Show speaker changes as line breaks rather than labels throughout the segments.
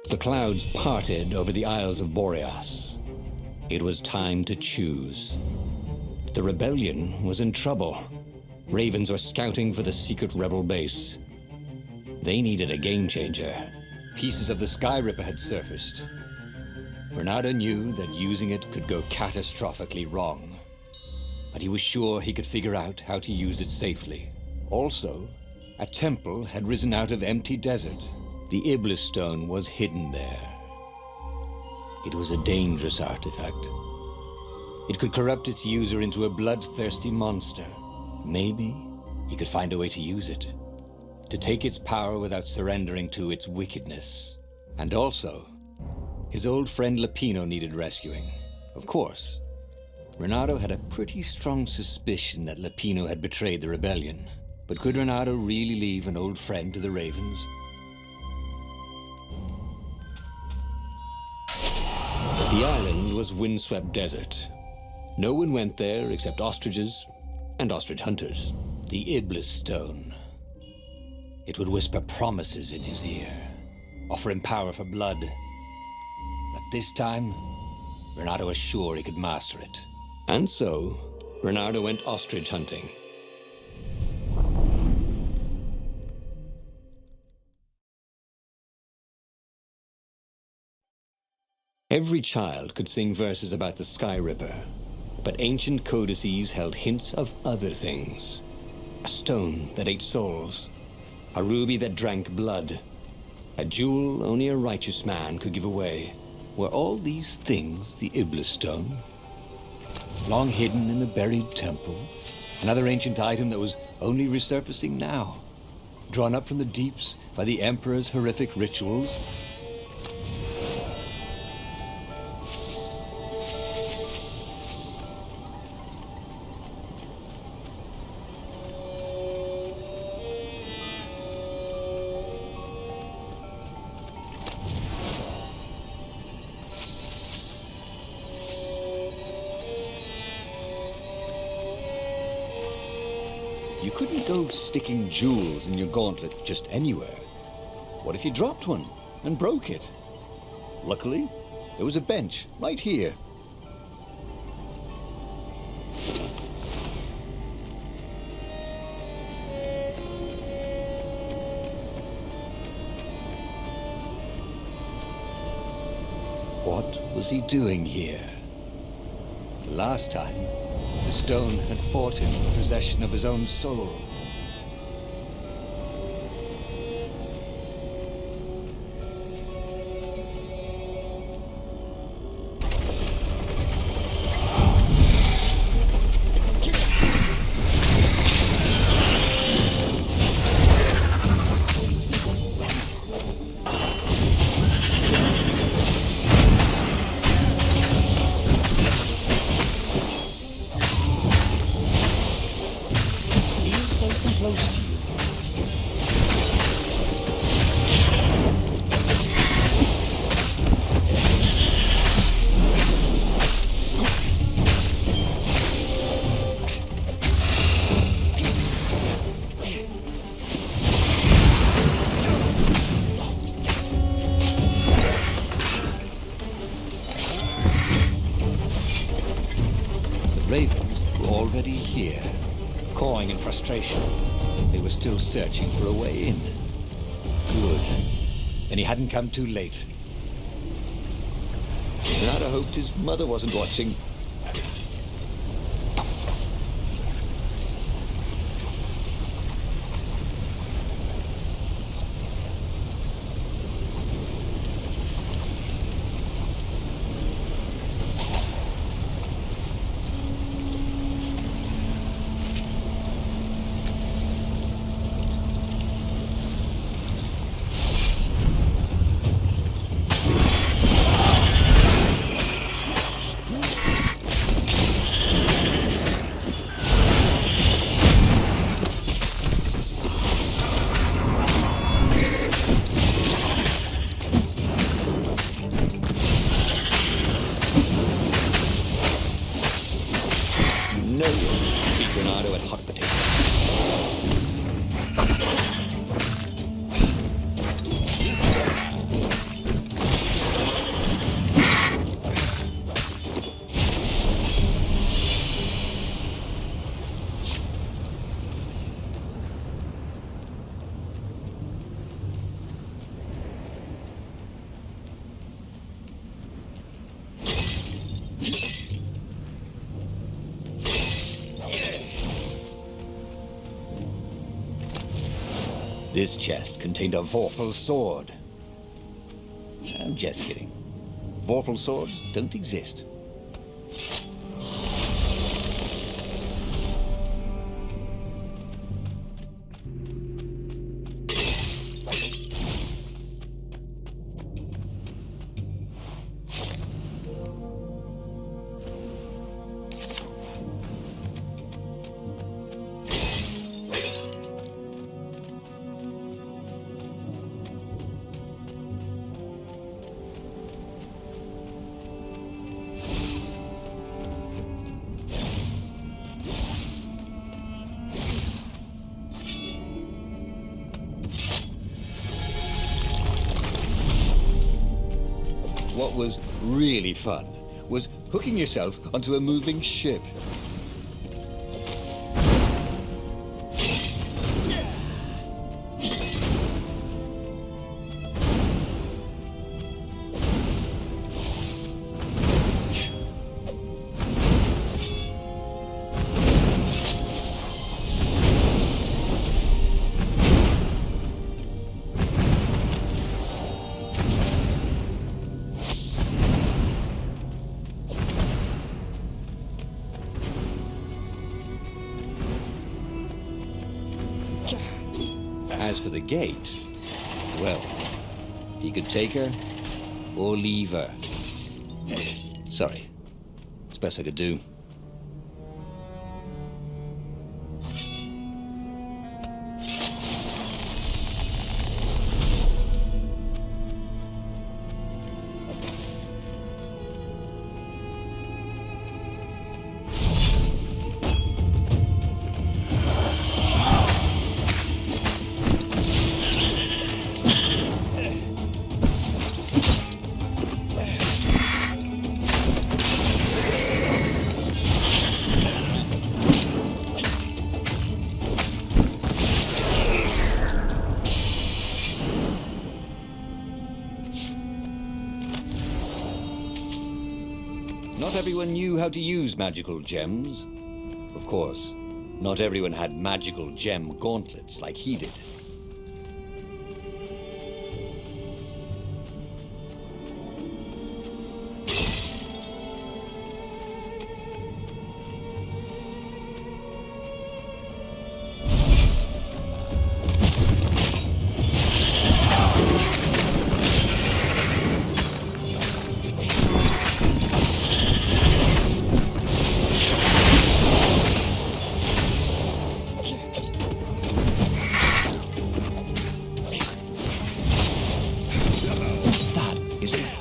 The clouds parted over the Isles of Boreas. It was time to choose. The rebellion was in trouble. Ravens were scouting for the secret rebel base. They needed a game changer. Pieces of the Sky Ripper had surfaced. Renato knew that using it could go catastrophically wrong, but he was sure he could figure out how to use it safely. Also, a temple had risen out of empty desert. The Iblis stone was hidden there. It was a dangerous artifact. It could corrupt its user into a bloodthirsty monster. Maybe he could find a way to use it, to take its power without surrendering to its wickedness. And also, his old friend Lapino needed rescuing. Of course, Renato had a pretty strong suspicion that Lapino had betrayed the rebellion. But could Renato really leave an old friend to the Ravens? The island was windswept desert. No one went there except ostriches and ostrich hunters. The Iblis stone. It would whisper promises in his ear, offer him power for blood. But this time, Renato was sure he could master it. And so, Renato went ostrich hunting. Every child could sing verses about the Sky Ripper, but ancient codices held hints of other things. A stone that ate souls, a ruby that drank blood, a jewel only a righteous man could give away. Were all these things the Iblis stone? Long hidden in a buried temple, another ancient item that was only resurfacing now, drawn up from the deeps by the Emperor's horrific rituals? You couldn't go sticking jewels in your gauntlet just anywhere. What if you dropped one and broke it? Luckily, there was a bench right here. What was he doing here? Last time, the stone had fought him for possession of his own soul. Ravens were already here, cawing in frustration. They were still searching for a way in. Good. Then he hadn't come too late. Renato hoped his mother wasn't watching. This chest contained a Vorpal sword. I'm just kidding. Vorpal swords don't exist. What was really fun was hooking yourself onto a moving ship. As for the gate, well, he could take her or leave her. Sorry, it's best I could do. Not everyone knew how to use magical gems. Of course, not everyone had magical gem gauntlets like he did.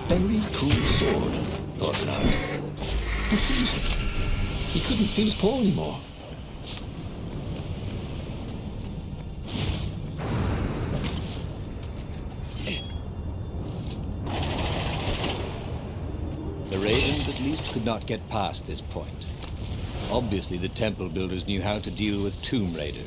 Very cool sword, thought Lara. But seriously, he couldn't feel his paw anymore. The Ravens at least could not get past this point. Obviously, the temple builders knew how to deal with tomb raiders.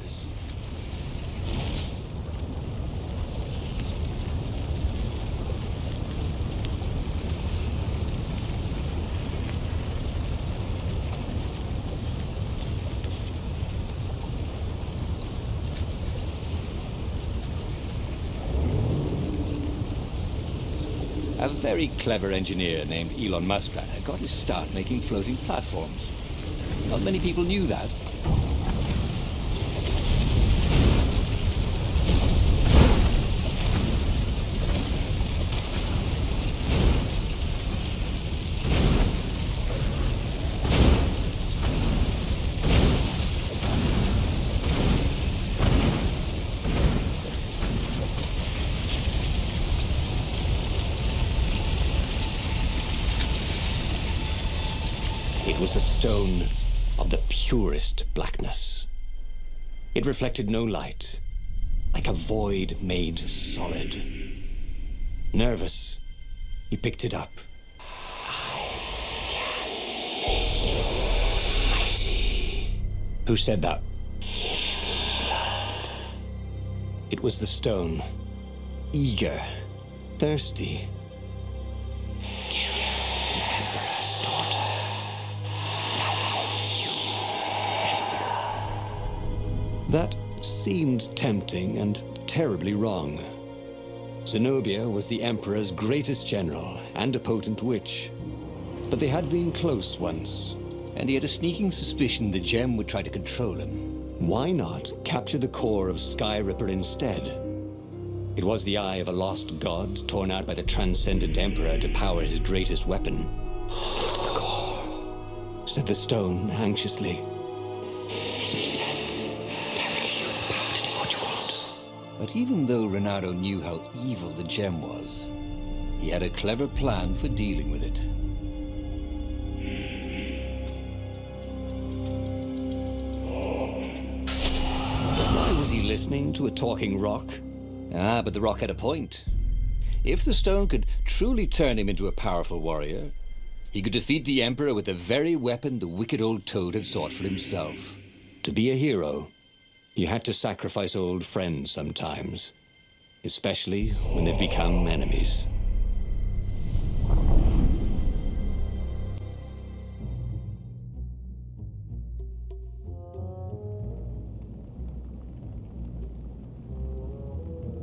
A very clever engineer named Elon Muskrat had got his start making floating platforms. Not many people knew that. It was a stone of the purest blackness. It reflected no light, like a void made solid. Nervous, he picked it up. Who said that? It was the stone, eager, thirsty. That seemed tempting and terribly wrong. Zenobia was the Emperor's greatest general and a potent witch. But they had been close once, and he had a sneaking suspicion the gem would try to control him. Why not capture the core of Skyripper instead? It was the eye of a lost god torn out by the transcendent Emperor to power his greatest weapon. "It's the core," said the stone anxiously. But even though Renato knew how evil the gem was, he had a clever plan for dealing with it. Why was he listening to a talking rock? But the rock had a point. If the stone could truly turn him into a powerful warrior, he could defeat the Emperor with the very weapon the wicked old toad had sought for himself. To be a hero, you had to sacrifice old friends sometimes, especially when they've become enemies.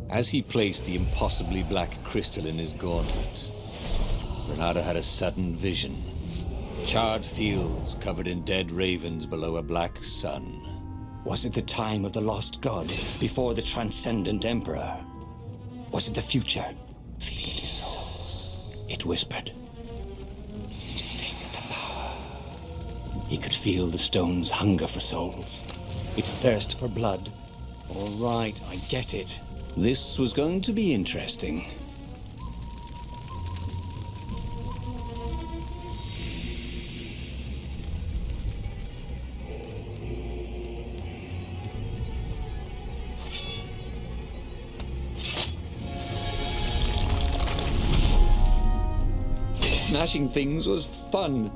As he placed the impossibly black crystal in his gauntlet, Renato had a sudden vision. Charred fields covered in dead ravens below a black sun. Was it the time of the lost god, before the transcendent Emperor? Was it the future? Feed his souls, it whispered. Take the power. He could feel the stone's hunger for souls, its thirst for blood. All right, I get it. This was going to be interesting. Smashing things was fun.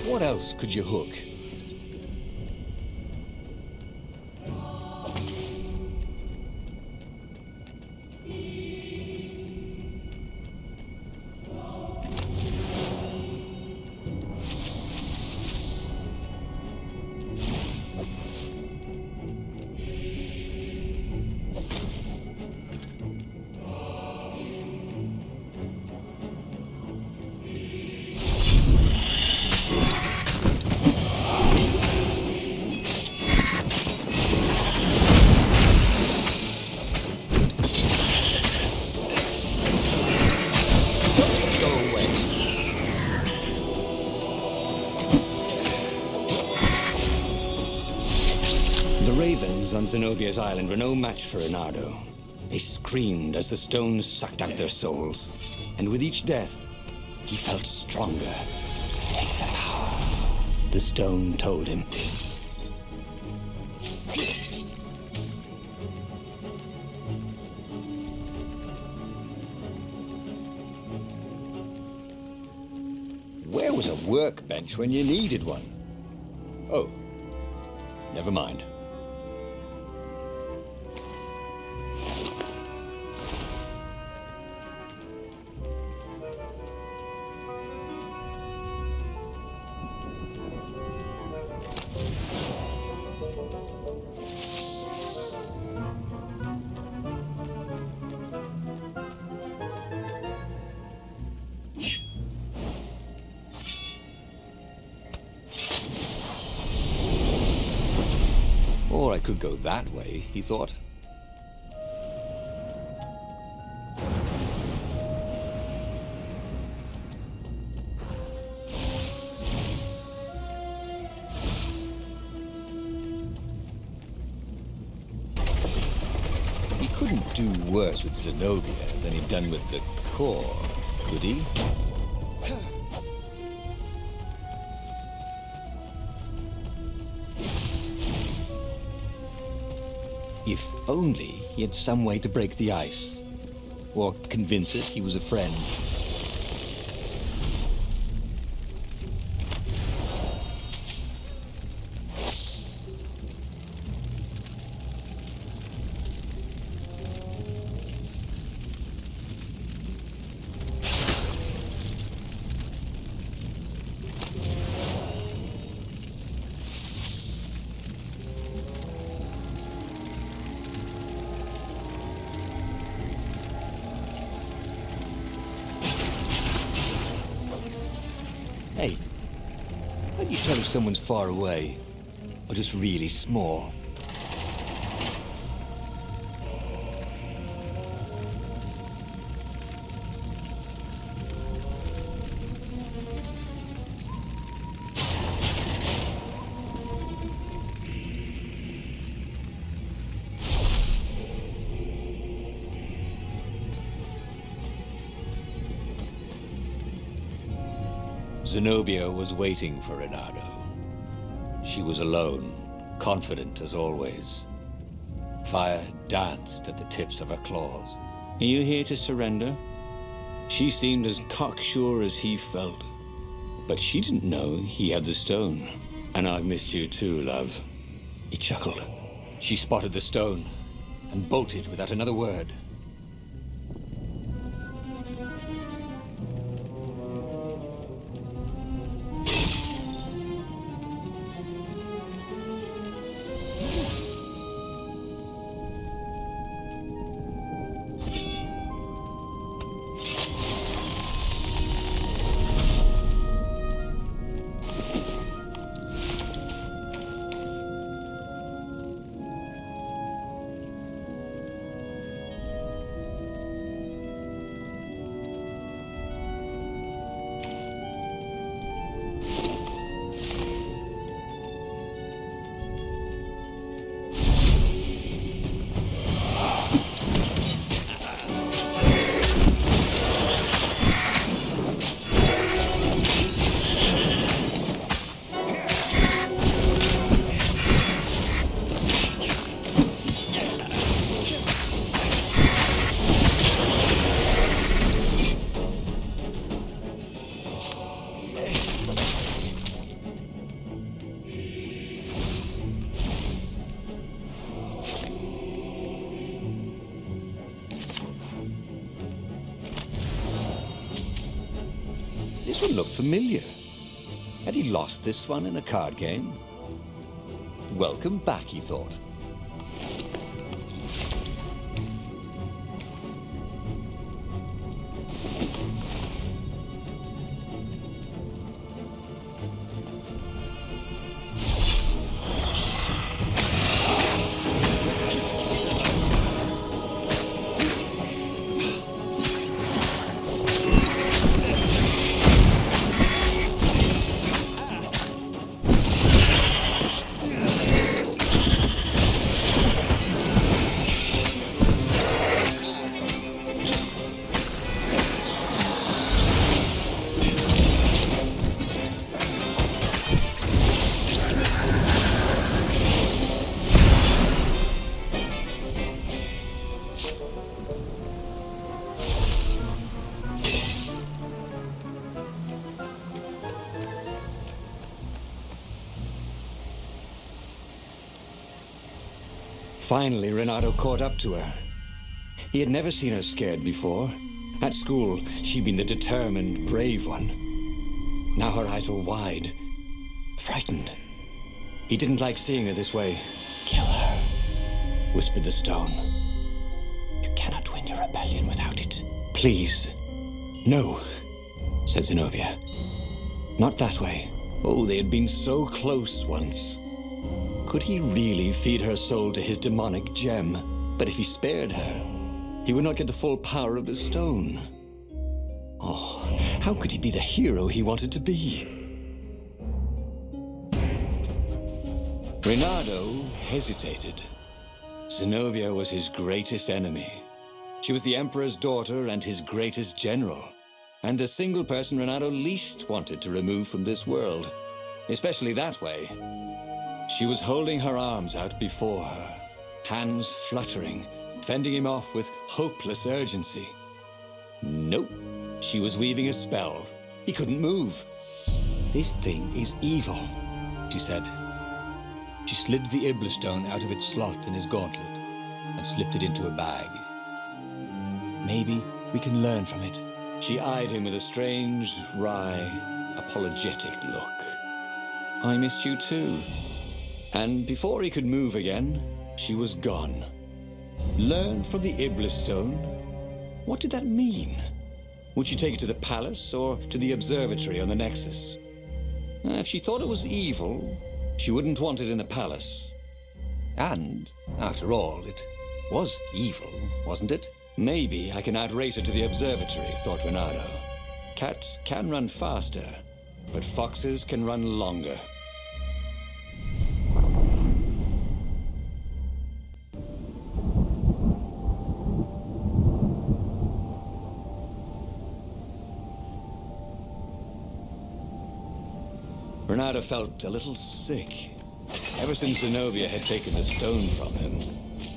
What else could you hook? On Zenobia's island were no match for Renato. They screamed as the stones sucked out their souls. And with each death, he felt stronger. Take the power, the stone told him. Where was a workbench when you needed one? Oh, never mind. Or I could go that way, he thought. do worse with Zenobia than he'd done with the core, could he? If only he had some way to break the ice. Or convince it he was a friend. Hey, how do you tell if someone's far away, or just really small? Zenobia was waiting for Renato. She was alone, confident as always. Fire danced at the tips of her claws. Are you here to surrender? She seemed as cocksure as he felt. But she didn't know he had the stone. And I've missed you too, love. He chuckled. She spotted the stone and bolted without another word. This one looked familiar. Had he lost this one in a card game? Welcome back, he thought. Finally, Renato caught up to her. He had never seen her scared before. At school, she'd been the determined, brave one. Now her eyes were wide, frightened. He didn't like seeing her this way. "Kill her," whispered the stone. "You cannot win your rebellion without it. Please." "No," said Zenobia. "Not that way." Oh, they had been so close once. Could he really feed her soul to his demonic gem? But if he spared her, he would not get the full power of the stone. Oh, how could he be the hero he wanted to be? Renato hesitated. Zenobia was his greatest enemy. She was the Emperor's daughter and his greatest general, and the single person Renato least wanted to remove from this world, especially that way. She was holding her arms out before her, hands fluttering, fending him off with hopeless urgency. Nope. She was weaving a spell. He couldn't move. "This thing is evil," she said. She slid the Iblastone out of its slot in his gauntlet and slipped it into a bag. "Maybe we can learn from it." She eyed him with a strange, wry, apologetic look. "I missed you too." And before he could move again, she was gone. Learn from the Iblastone? What did that mean? Would she take it to the palace or to the observatory on the Nexus? If she thought it was evil, she wouldn't want it in the palace. And, after all, it was evil, wasn't it? Maybe I can outrace her to the observatory, thought Renato. Cats can run faster, but foxes can run longer. Renato felt a little sick. Ever since Zenobia had taken the stone from him,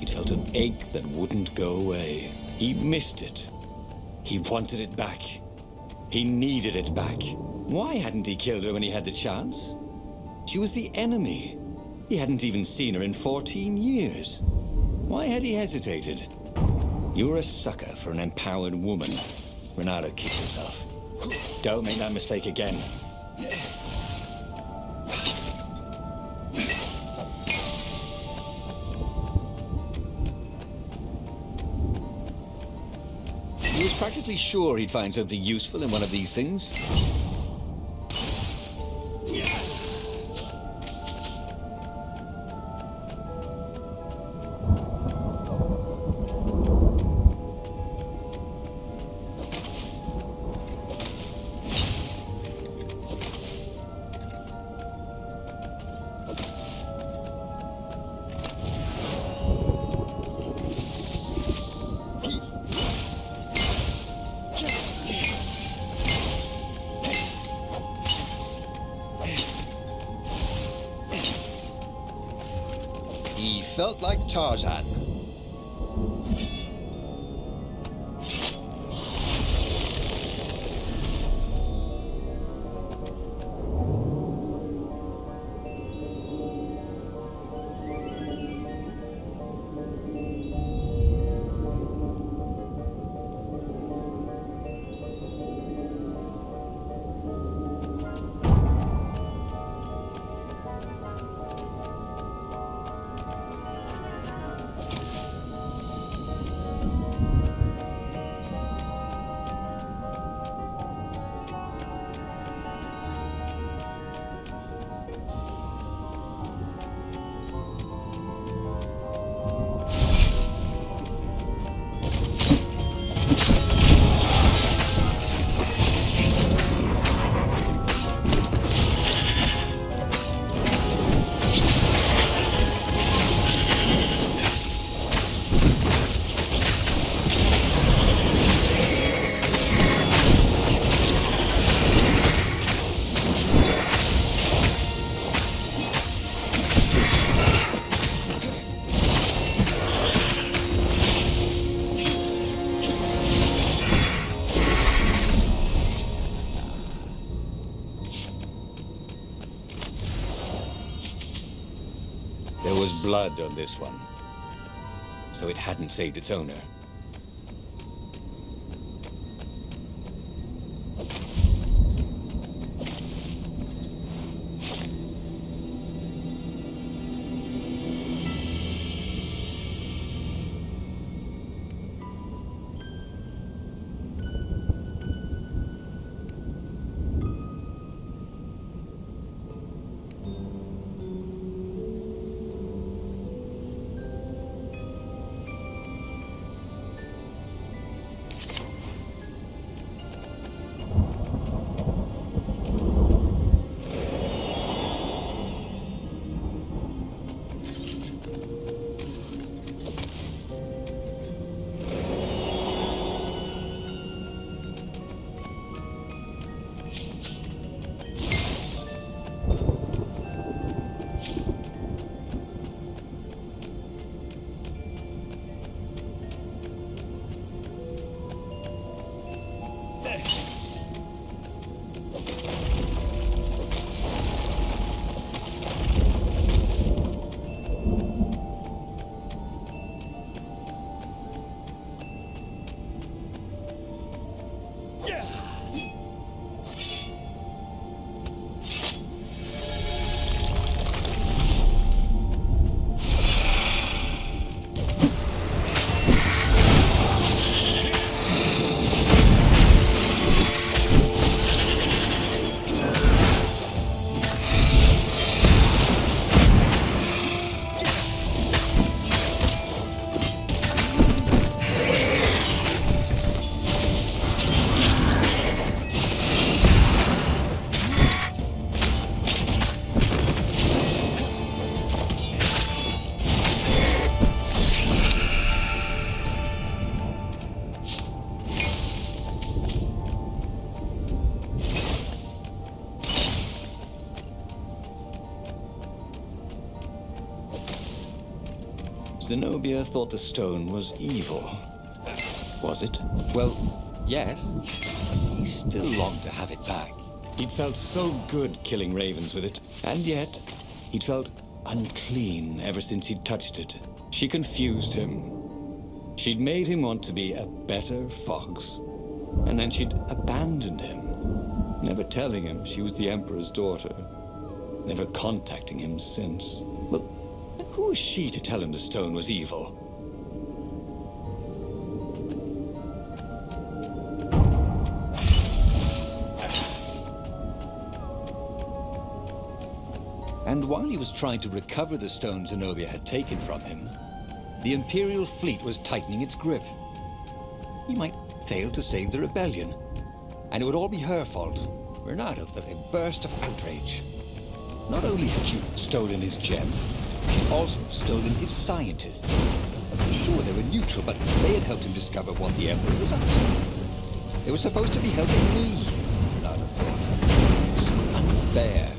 he'd felt an ache that wouldn't go away. He missed it. He wanted it back. He needed it back. Why hadn't he killed her when he had the chance? She was the enemy. He hadn't even seen her in 14 years. Why had he hesitated? You're a sucker for an empowered woman. Renato kicked himself. Don't make that mistake again. He was practically sure he'd find something useful in one of these things. He felt like Tarzan. There was blood on this one, so it hadn't saved its owner. Zenobia thought the stone was evil. Was it?
Well, yes. He still longed to have it back.
He'd felt so good killing ravens with it, and yet he'd felt unclean ever since he'd touched it. She confused him. She'd made him want to be a better fox, and then she'd abandoned him, never telling him she was the Emperor's daughter, never contacting him since. Well, who was she to tell him the stone was evil?
And while he was trying to recover the stone Zenobia had taken from him, the Imperial fleet was tightening its grip. He might fail to save the rebellion, and it would all be her fault. Renato felt a burst of outrage. Not only had she stolen his gem, she'd also stolen his scientists. Sure, they were neutral, but they had helped him discover what the Emperor was up to. They were supposed to be helping me, Renato thought. So unfair.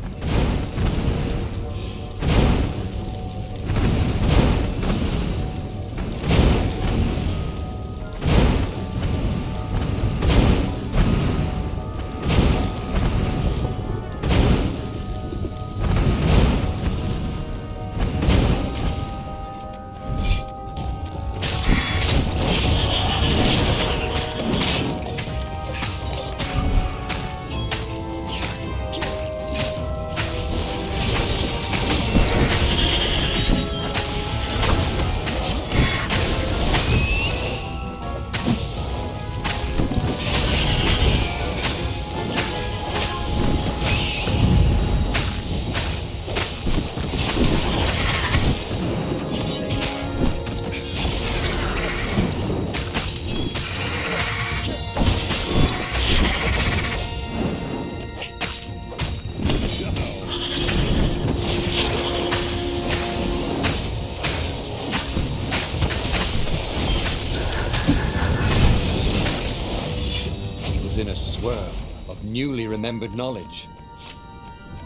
In a swirl of newly remembered knowledge.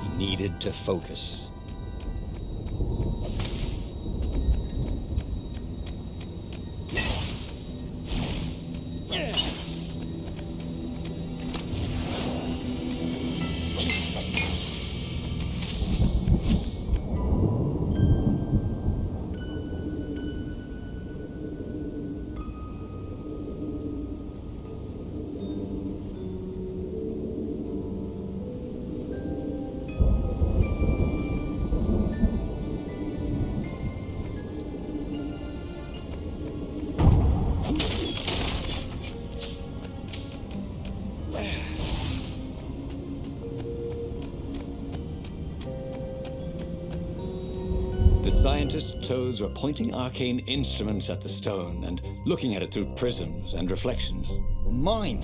He needed to focus. The scientist's toes were pointing arcane instruments at the stone and looking at it through prisms and reflections.
Mine,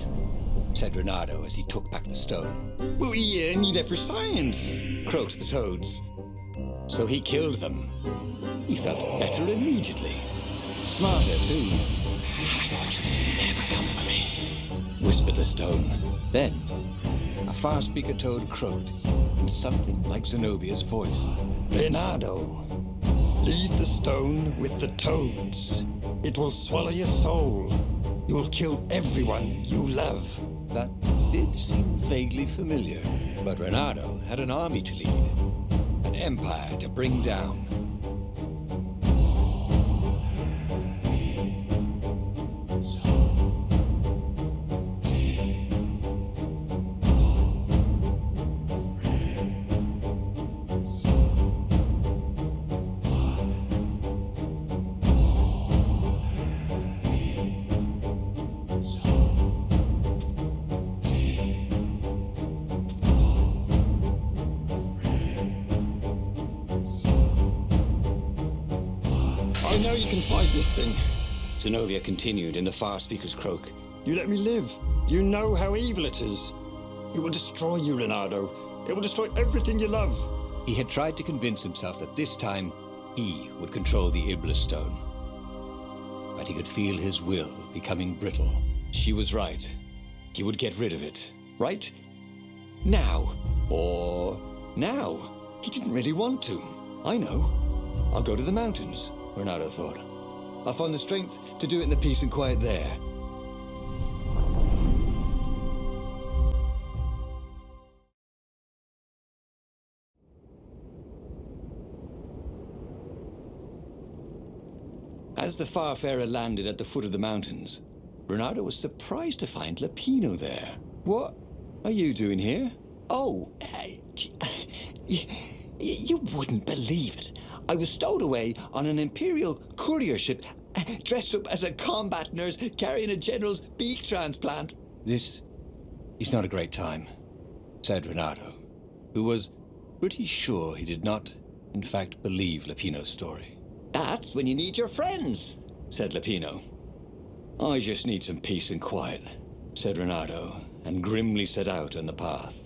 said Renato as he took back the stone.
But we need it for science, croaked the toads. So he killed them. He felt better immediately. Smarter, too. I thought you'd never come for me, whispered the stone.
Then, a far-speaker toad crowed in something like Zenobia's voice.
Renato, leave the stone with the toads. It will swallow your soul. You'll kill everyone you love.
That did seem vaguely familiar, but Renato had an army to lead, an empire to bring down.
I know you can fight this thing.
Zenobia continued in the far speaker's croak.
You let me live. You know how evil it is. It will destroy you, Leonardo. It will destroy everything you love.
He had tried to convince himself that this time he would control the Iblis stone. But he could feel his will becoming brittle. She was right. He would get rid of it. Right? Now. Or now. He didn't really want to. I know. I'll go to the mountains, Renato thought. I'll find the strength to do it in the peace and quiet there. As the Farfarer landed at the foot of the mountains, Bernardo was surprised to find Lapino there. What are you doing here?
Oh, you wouldn't believe it. I was stowed away on an Imperial courier ship, dressed up as a combat nurse carrying a general's beak transplant.
This is not a great time, said Renato, who was pretty sure he did not, in fact, believe Lapino's story.
That's when you need your friends,
said Lapino. I just need some peace and quiet, said Renato, and grimly set out on the path.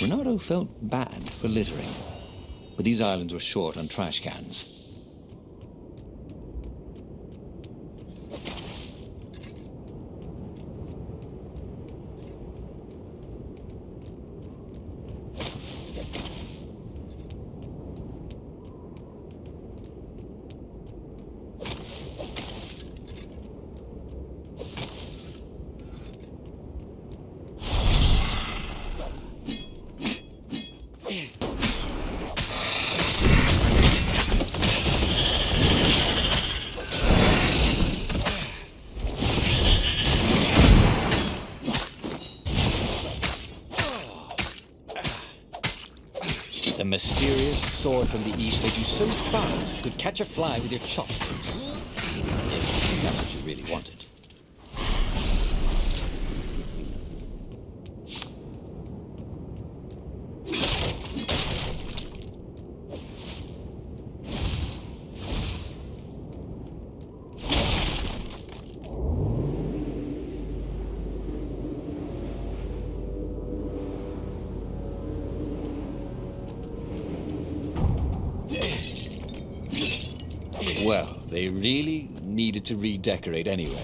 Renato felt bad for littering, but these islands were short on trash cans. The mysterious sword from the east made you so fast you could catch a fly with your chopsticks. If that's what you really wanted. Well, they really needed to redecorate anyway.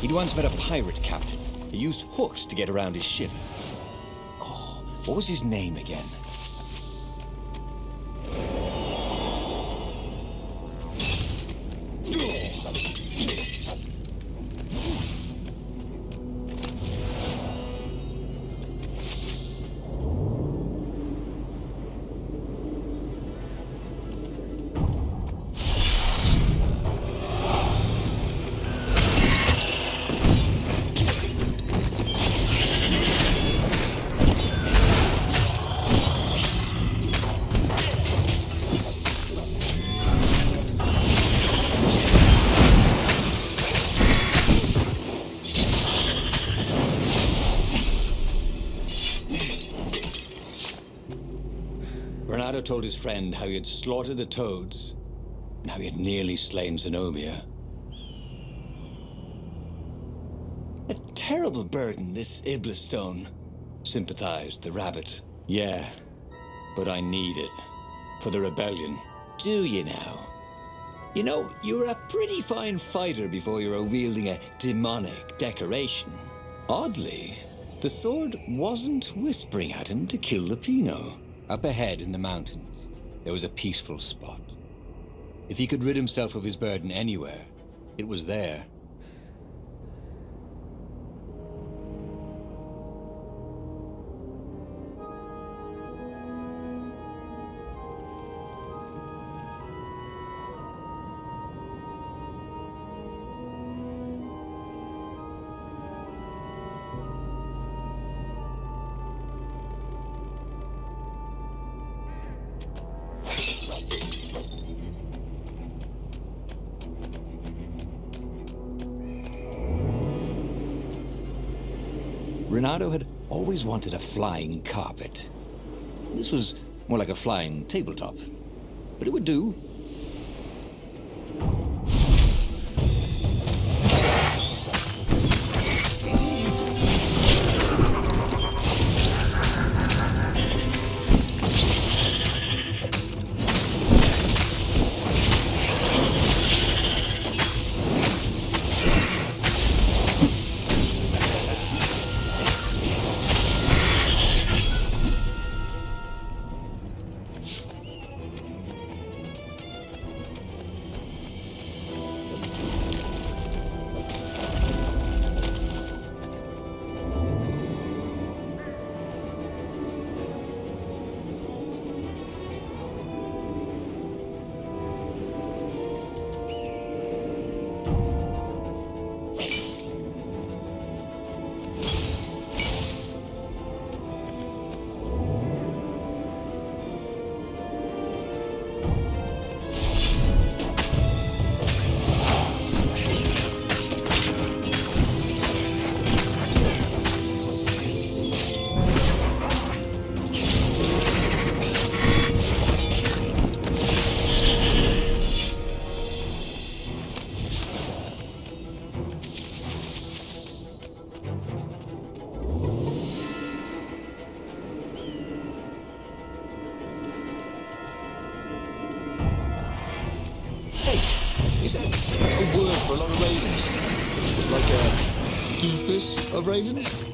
He'd once met a pirate captain who used hooks to get around his ship. Oh, what was his name again? Bernardo told his friend how he had slaughtered the toads and how he had nearly slain Zenobia. A terrible burden, this Iblis stone, sympathized the rabbit. Yeah,
But I need it. For the rebellion.
Do you now? You know, you were a pretty fine fighter before you were wielding a demonic decoration.
Oddly, the sword wasn't whispering at him to kill Lupino.
Up ahead in the mountains, there was a peaceful spot. If he could rid himself of his burden anywhere, it was there.
Renato had always wanted a flying carpet. This was more like a flying tabletop, but it would do.
Is that a word for a lot of ravens? Like a doofus of ravens?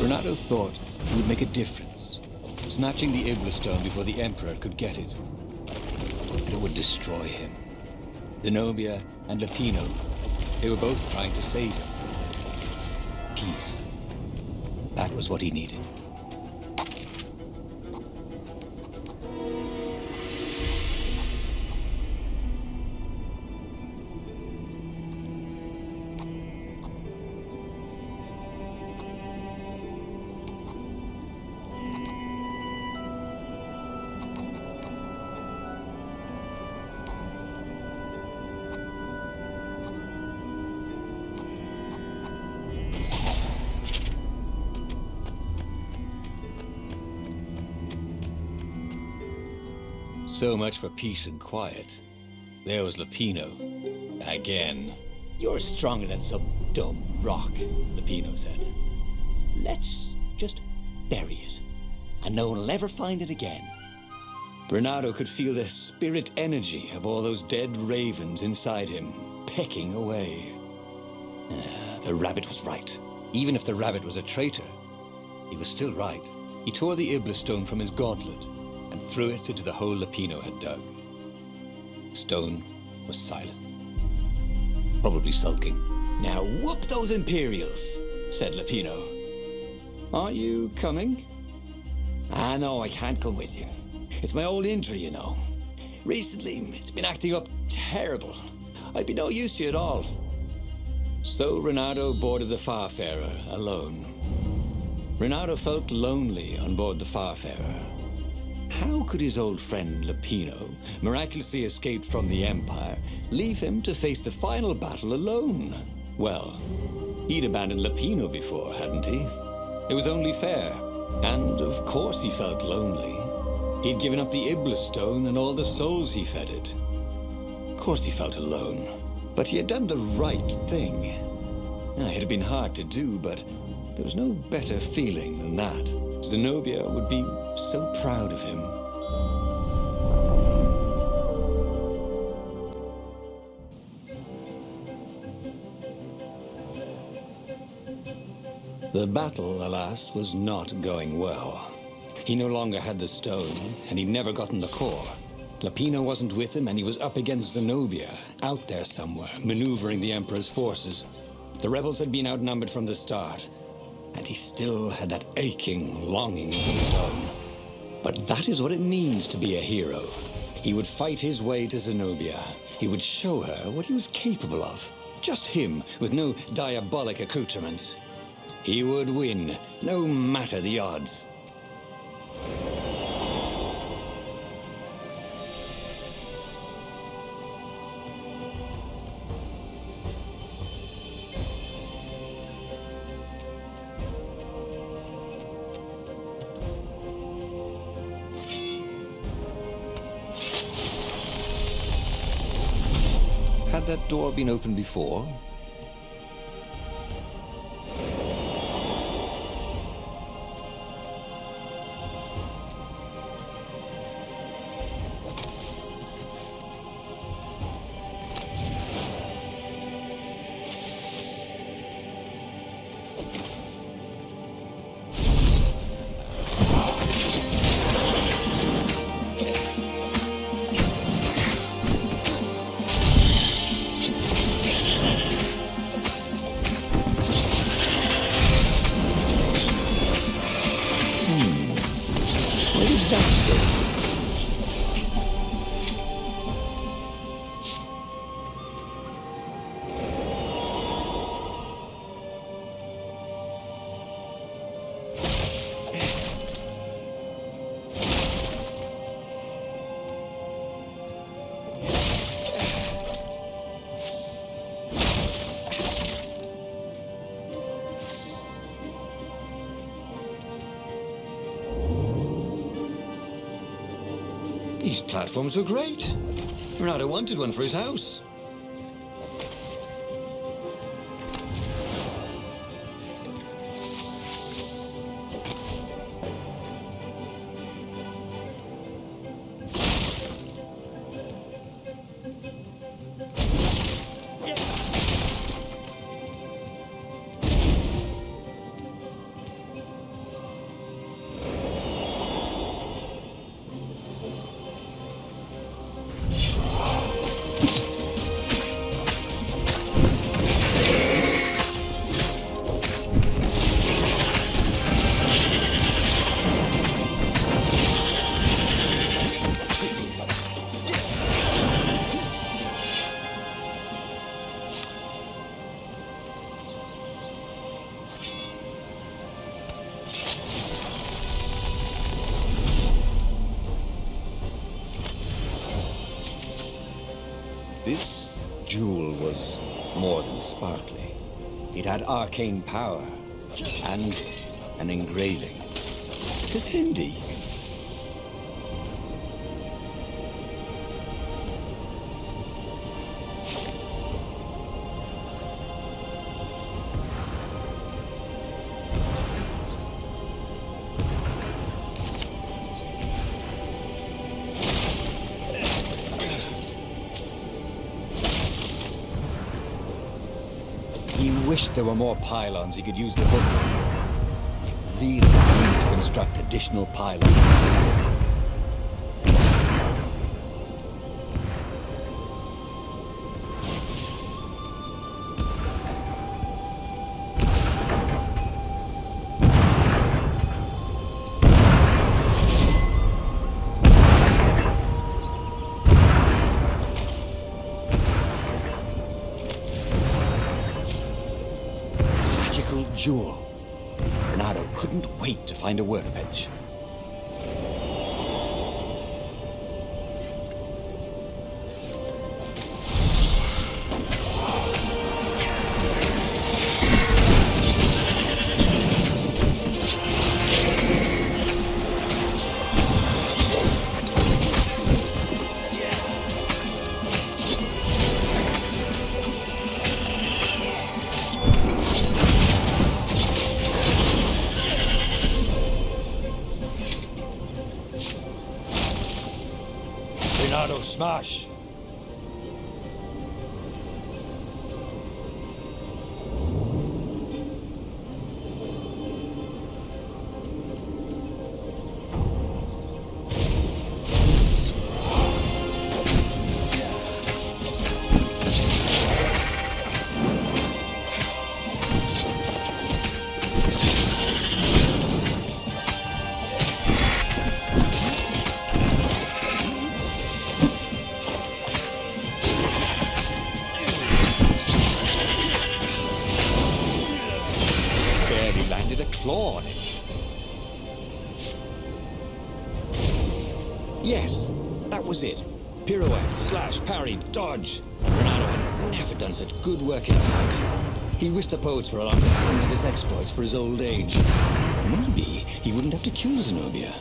Renato thought he would make a difference, snatching the Ibla stone before the Emperor could get it. And it would destroy him. Zenobia and Lupino, they were both trying to save him. Peace. That was what he needed. So much for peace and quiet. There was Lupino. Again.
You're stronger than some dumb rock, Lupino said. Let's just bury it, and no one will ever find it again.
Renato could feel the spirit energy of all those dead ravens inside him, pecking away. The rabbit was right.
Even if the rabbit was a traitor, he was still right. He tore the Iblis stone from his gauntlet and threw it into the hole Lupino had dug. Stone was silent. Probably sulking.
Now whoop those Imperials, said Lupino. Are you coming? Ah, no, I can't come with you. It's my old injury, you know. Recently, it's been acting up terrible. I'd be no use to you at all. So Renato boarded the Farfarer alone. Renato felt lonely on board the Farfarer. How could his old friend Lupino, miraculously escaped from the Empire, leave him to face the final battle alone? Well, he'd abandoned Lupino before, hadn't he? It was only fair. And of course he felt lonely. He'd given up the Iblis stone and all the souls he fed it. Of course he felt alone. But he had done the right thing. It had been hard to do, but there was no better feeling than that. Zenobia would be so proud of him. The battle, alas, was not going well. He no longer had the stone, and he'd never gotten the core. Lupino wasn't with him, and he was up against Zenobia, out there somewhere, maneuvering the Emperor's forces. The rebels had been outnumbered from the start, and he still had that aching longing for the stone. But that is what it means to be a hero. He would fight his way to Zenobia. He would show her what he was capable of. Just him, with no diabolic accoutrements. He would win, no matter the odds.
Had that door been opened before?
These platforms were great. Renato wanted one for his house. This jewel was more than sparkly. It had arcane power and an engraving. To Cindy.
wished there were more pylons he could use the hook on. He really need to construct additional pylons. Jewel. Renato couldn't wait to find a workbench.
Smash!
Claw on it.
Yes, that was it. Pirouette, slash, parry, dodge. Renato had never done such good work in a fight. He wished the poets were allowed to sing of his exploits for his old age. Maybe he wouldn't have to kill Zenobia.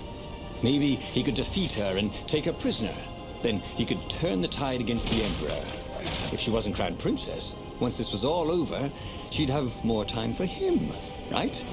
Maybe he could defeat her and take her prisoner. Then he could turn the tide against the Emperor. If she wasn't crowned princess, once this was all over, she'd have more time for him, right?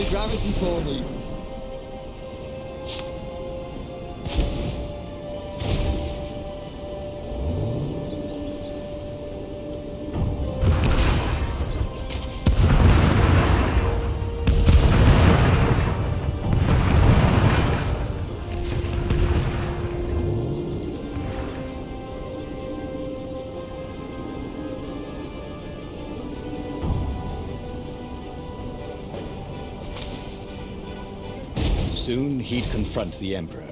Gravity for me.
Soon he'd confront the Emperor.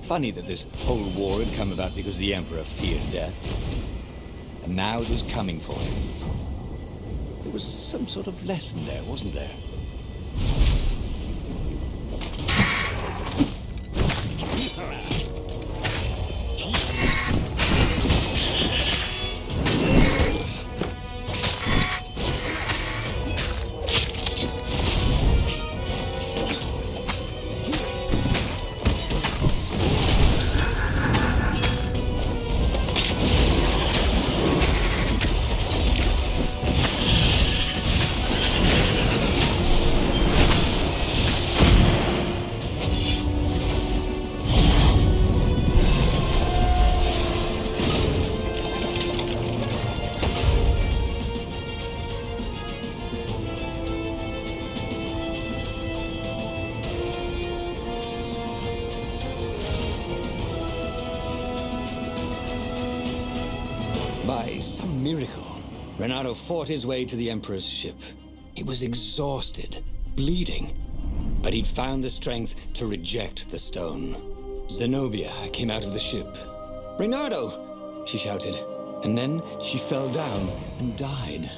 Funny that this whole war had come about because the Emperor feared death. And now it was coming for him. There was some sort of lesson there, wasn't there?
By some miracle, Renato fought his way to the Emperor's ship. He was exhausted, bleeding, but he'd found the strength to reject the stone. Zenobia came out of the ship. "Renato!" she shouted, and then she fell down and died.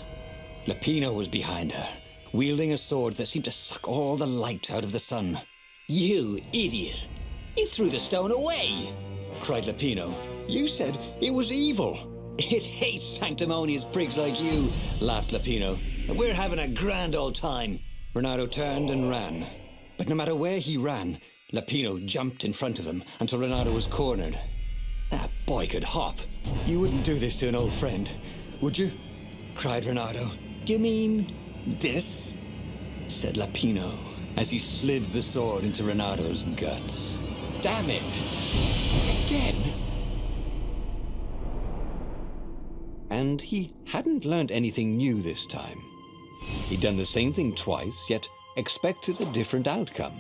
Lapino was behind her, wielding a sword that seemed to suck all the light out of the sun.
You idiot! You threw the stone away!
cried Lapino.
You said it was evil.
It hates sanctimonious prigs like you, laughed Lapino. We're having a grand old time. Renato turned and ran. But no matter where he ran, Lapino jumped in front of him until Renato was cornered. That boy could hop. You wouldn't do this to an old friend, would you? Cried Renato. You mean this? Said Lapino, as he slid the sword into Renato's guts. Damn it! Again? And he hadn't learned anything new this time. He'd done the same thing twice, yet expected a different outcome.